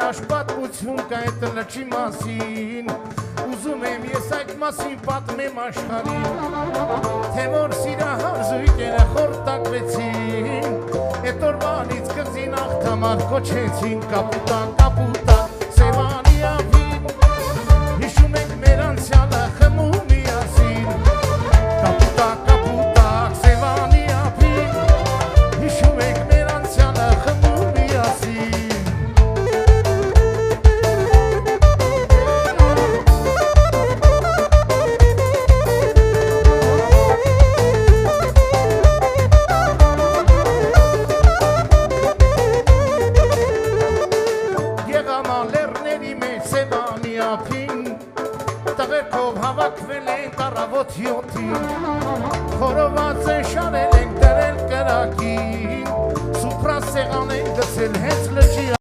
Ուրիշ պատմություն կա այդ լճի մասին Ուզում եմ ես այդ մասին պատմեմ աշխարհին Թե որ սիրահար զույգերը խորտակվեցին Էդ օրվանից կղզին աղթամար կոչեցին Կապուտա, կապուտա, Սևանի ափին Հիշում ենք մեր անցյալը խմում միասին Կապուտա, կապուտա, Սևանի ափին Հիշում ենք մեր անցյալը խմում միասին Տղերքով հավաքվել ենք առավոտ 7-ին Խորոված են շարել ենք դրել կրակին Սուպրա սեղան ենք գցել հենց լճի